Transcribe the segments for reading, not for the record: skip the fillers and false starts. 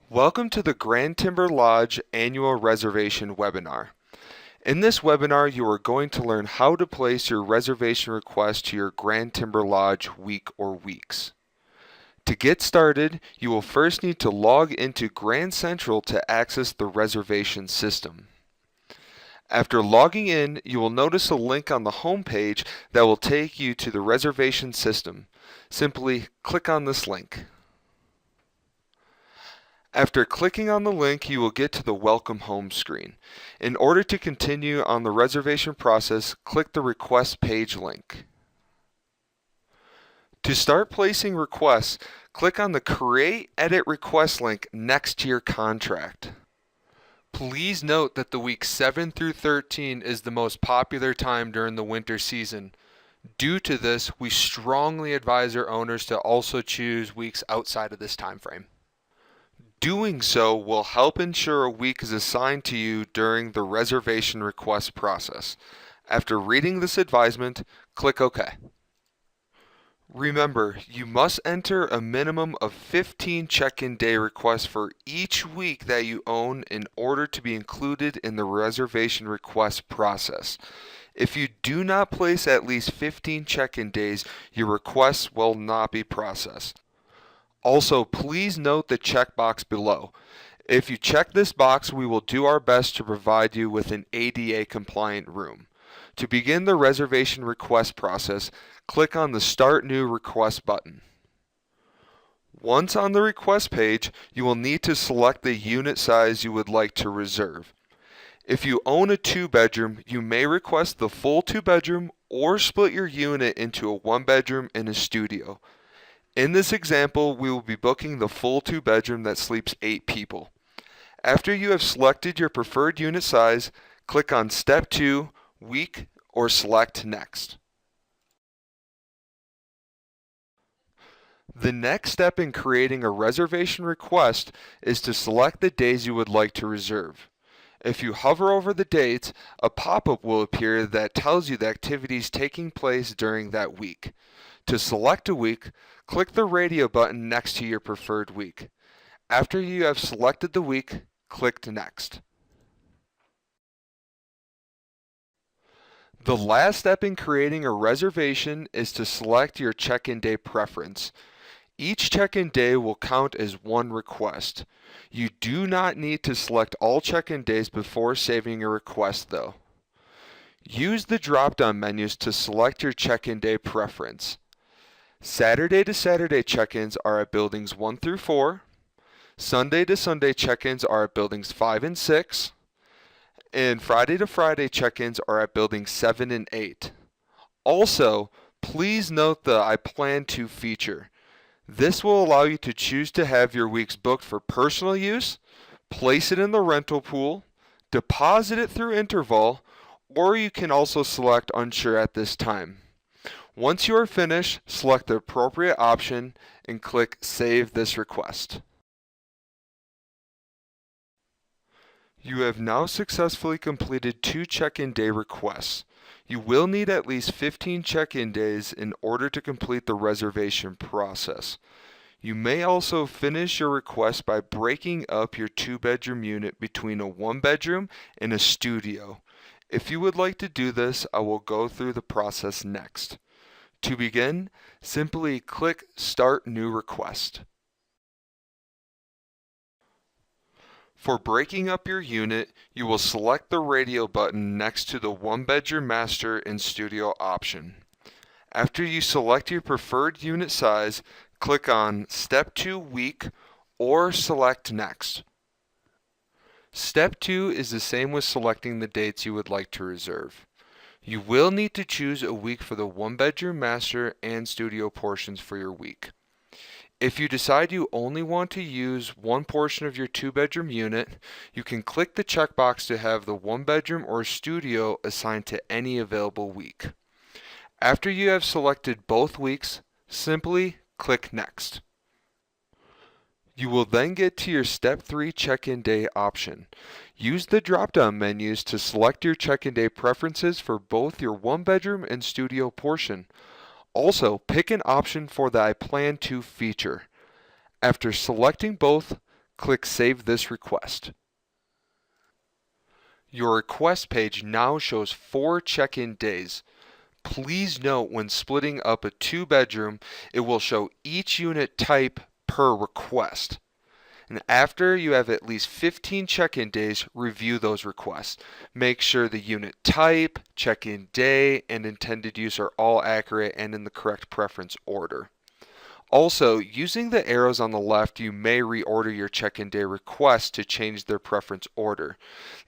Welcome to the Grand Timber Lodge Annual Reservation webinar. In this webinar, you are going to learn how to place your reservation request to your Grand Timber Lodge week or weeks. To get started, you will first need to log into Grand Central to access the reservation system. After logging in, you will notice a link on the home page that will take you to the reservation system. Simply click on this link. After clicking on the link, you will get to the Welcome Home screen. In order to continue on the reservation process, click the Request Page link. To start placing requests, click on the Create Edit Request link next to your contract. Please note that the weeks 7 through 13 is the most popular time during the winter season. Due to this, we strongly advise our owners to also choose weeks outside of this time frame. Doing so will help ensure a week is assigned to you during the reservation request process. After reading this advisement, click OK. Remember, you must enter a minimum of 15 check-in day requests for each week that you own in order to be included in the reservation request process. If you do not place at least 15 check-in days, your request will not be processed. Also, please note the checkbox below. If you check this box, we will do our best to provide you with an ADA compliant room. To begin the reservation request process, click on the Start New Request button. Once on the request page, you will need to select the unit size you would like to reserve. If you own a 2-bedroom, you may request the full 2-bedroom or split your unit into a 1-bedroom and a studio. In this example, we will be booking the full 2-bedroom that sleeps 8 people. After you have selected your preferred unit size, click on Step 2, Week, or select Next. The next step in creating a reservation request is to select the days you would like to reserve. If you hover over the dates, a pop-up will appear that tells you the activities taking place during that week. To select a week, click the radio button next to your preferred week. After you have selected the week, click Next. The last step in creating a reservation is to select your check-in day preference. Each check-in day will count as one request. You do not need to select all check-in days before saving a request though. Use the drop-down menus to select your check-in day preference. Saturday to Saturday check-ins are at buildings 1 through 4. Sunday to Sunday check-ins are at buildings 5 and 6. And Friday to Friday check-ins are at buildings 7 and 8. Also, please note the I plan to feature. This will allow you to choose to have your weeks booked for personal use, place it in the rental pool, deposit it through interval, or you can also select unsure at this time. Once you are finished, select the appropriate option and click Save this request. You have now successfully completed 2 check-in day requests. You will need at least 15 check-in days in order to complete the reservation process. You may also finish your request by breaking up your 2-bedroom unit between a 1-bedroom and a studio. If you would like to do this, I will go through the process next. To begin, simply click Start New Request. For breaking up your unit, you will select the radio button next to the 1-bedroom master and studio option. After you select your preferred unit size, click on Step 2 Week or select Next. Step 2 is the same with selecting the dates you would like to reserve. You will need to choose a week for the 1-bedroom master and studio portions for your week. If you decide you only want to use one portion of your 2-bedroom unit, you can click the checkbox to have the 1-bedroom or studio assigned to any available week. After you have selected both weeks, simply click Next. You will then get to your Step 3 check-in day option. Use the drop-down menus to select your check-in day preferences for both your 1-bedroom and studio portion. Also, pick an option for the I plan to feature. After selecting both, Click Save this request. Your request page now shows 4 check-in days. Please note when splitting up a 2-bedroom, it will show each unit type per request. And after you have at least 15 check-in days, review those requests. Make sure the unit type, check-in day, and intended use are all accurate and in the correct preference order. Also, using the arrows on the left, you may reorder your check-in day requests to change their preference order.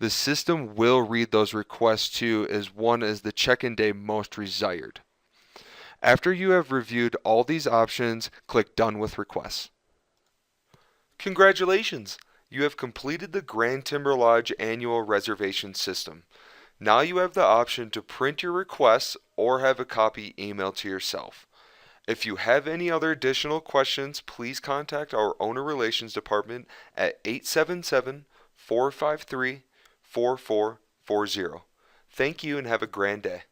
The system will read those requests too, as one is the check-in day most desired. After you have reviewed all these options, click Done with Requests. Congratulations! You have completed the Grand Timber Lodge annual reservation system. Now you have the option to print your requests or have a copy emailed to yourself. If you have any other additional questions, please contact our Owner Relations Department at 877-453-4440. Thank you and have a grand day.